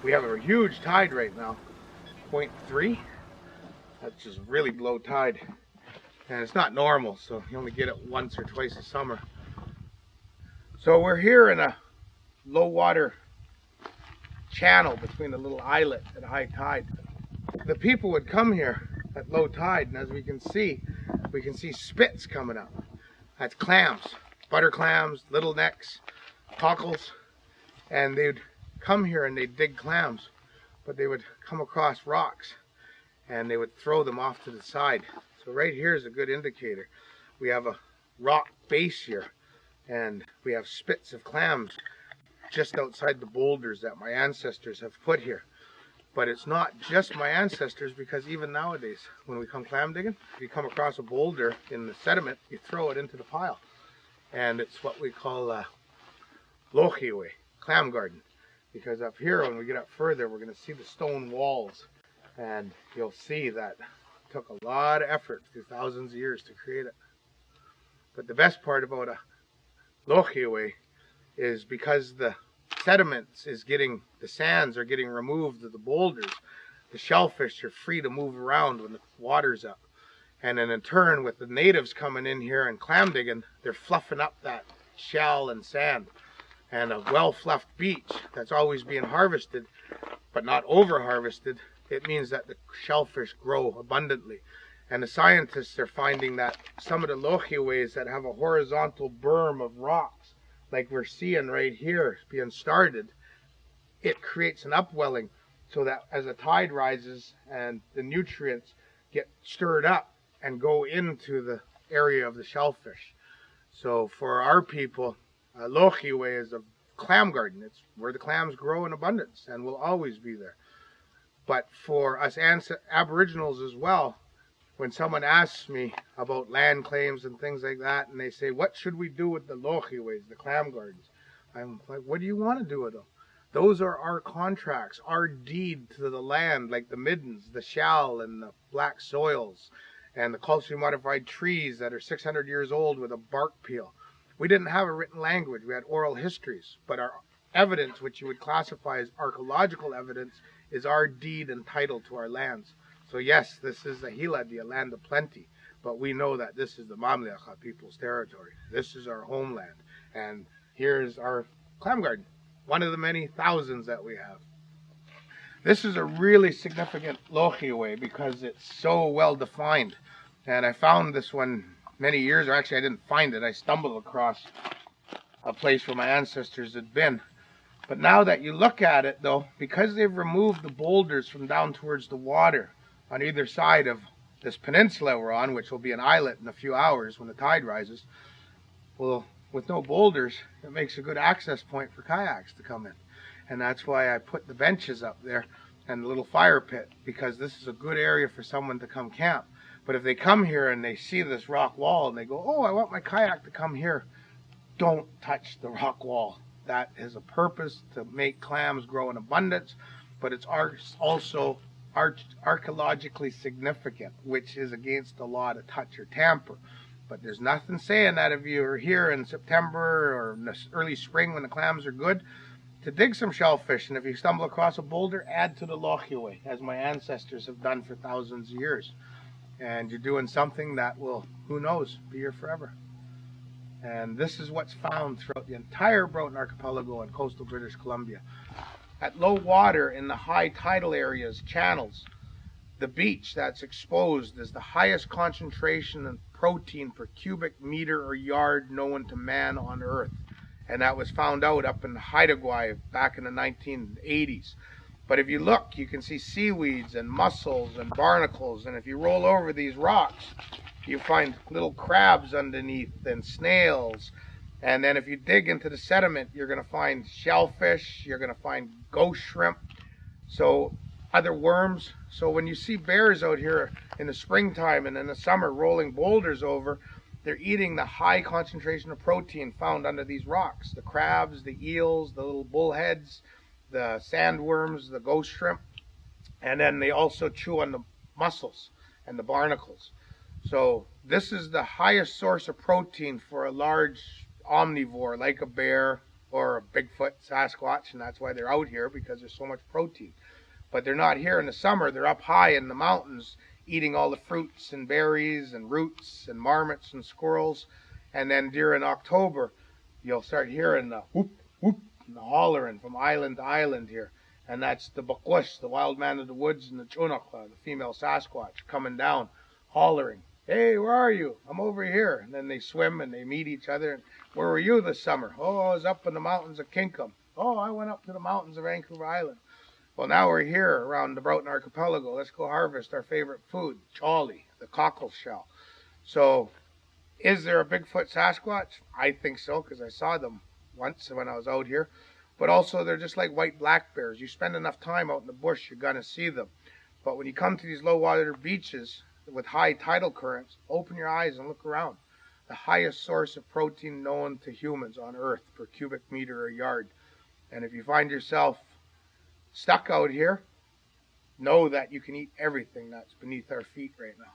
We have a huge tide right now, 0.3. That's just really low tide. And it's not normal, so you only get it once or twice a summer. So we're here in a low water channel between a little islet at high tide. The people would come here at low tide, and as we can see spits coming up. That's clams, butter clams, little necks, cockles, and they'd come here and they'd dig clams, but they would come across rocks and they would throw them off to the side. So right here is a good indicator. We have a rock base here, and we have spits of clams just outside the boulders that my ancestors have put here. But it's not just my ancestors, because even nowadays when we come clam digging, if you come across a boulder in the sediment, you throw it into the pile. And it's what we call Qwe'Qwa'Sot'Em, clam garden. Because up here, when we get up further, we're going to see the stone walls, and you'll see that it took a lot of effort through thousands of years to create it. But the best part about a Qwe'Qwa'Sot'Em is because the sediments the sands are getting removed of the boulders, the shellfish are free to move around when the water's up. And then in turn, with the natives coming in here and clam digging, they're fluffing up that shell and sand. And a well-fluffed beach that's always being harvested, but not over-harvested, it means that the shellfish grow abundantly. And the scientists are finding that some of the Qwe'Qwa'Sot'Ems that have a horizontal berm of rocks, like we're seeing right here being started, it creates an upwelling so that as the tide rises and the nutrients get stirred up and go into the area of the shellfish. So for our people, Qwe'Qwa'Sot'Em is a clam garden. It's where the clams grow in abundance and will always be there. But for us Aboriginals as well, when someone asks me about land claims and things like that, and they say, what should we do with the Qwe'Qwa'Sot'Ems, the clam gardens? I'm like, what do you want to do with them? Those are our contracts, our deed to the land, like the middens, the shell, and the black soils, and the culturally modified trees that are 600 years old with a bark peel. We didn't have a written language. We had oral histories, but our evidence, which you would classify as archaeological evidence, is our deed and title to our lands. So yes, this is the Hiladi, a land of plenty, but we know that this is the Mamalilikulla people's territory. This is our homeland, and here's our clam garden, one of the many thousands that we have. This is a really significant Qwe'Qwa'Sot'Em because it's so well defined, and I found this one many years, or actually I didn't find it, I stumbled across a place where my ancestors had been. But now that you look at it though, because they've removed the boulders from down towards the water on either side of this peninsula we're on, which will be an islet in a few hours when the tide rises, well, with no boulders, it makes a good access point for kayaks to come in. And that's why I put the benches up there and the little fire pit, because this is a good area for someone to come camp. But if they come here and they see this rock wall and they go, oh, I want my kayak to come here, don't touch the rock wall. That is a purpose to make clams grow in abundance, but it's also archaeologically significant, which is against the law to touch or tamper. But there's nothing saying that if you're here in September or in the early spring when the clams are good, to dig some shellfish, and if you stumble across a boulder, add to the Qwe'Qwa'Sot'Em, as my ancestors have done for thousands of years. And you're doing something that will, who knows, be here forever. And this is what's found throughout the entire Broughton Archipelago and coastal British Columbia. At low water in the high tidal areas, channels, the beach that's exposed is the highest concentration of protein per cubic meter or yard known to man on Earth. And that was found out up in Haida back in the 1980s. But if you look, you can see seaweeds and mussels and barnacles. And if you roll over these rocks, you find little crabs underneath and snails. And then if you dig into the sediment, you're going to find shellfish, you're going to find ghost shrimp, so other worms. So when you see bears out here in the springtime and in the summer rolling boulders over, they're eating the high concentration of protein found under these rocks. The crabs, the eels, the little bullheads, the sandworms, the ghost shrimp, and then they also chew on the mussels and the barnacles. So this is the highest source of protein for a large omnivore like a bear or a Bigfoot, Sasquatch, and that's why they're out here, because there's so much protein. But they're not here in the summer. They're up high in the mountains eating all the fruits and berries and roots and marmots and squirrels. And then during October, you'll start hearing the whoop, whoop, and the hollering from island to island here. And that's the Bakush, the wild man of the woods, and the Chunakla, the female Sasquatch, coming down, hollering, "Hey, where are you? I'm over here." And then they swim and they meet each other. And, "Where were you this summer?" "Oh, I was up in the mountains of Kinkum." "Oh, I went up to the mountains of Vancouver Island." "Well, now we're here around the Broughton Archipelago. Let's go harvest our favorite food, chawley, the cockle shell." So, is there a Bigfoot Sasquatch? I think so, because I saw them once when I was out here. But also, they're just like white black bears. You spend enough time out in the bush, you're going to see them. But when you come to these low-water beaches with high tidal currents, open your eyes and look around. The highest source of protein known to humans on Earth per cubic meter or yard. And if you find yourself stuck out here, know that you can eat everything that's beneath our feet right now.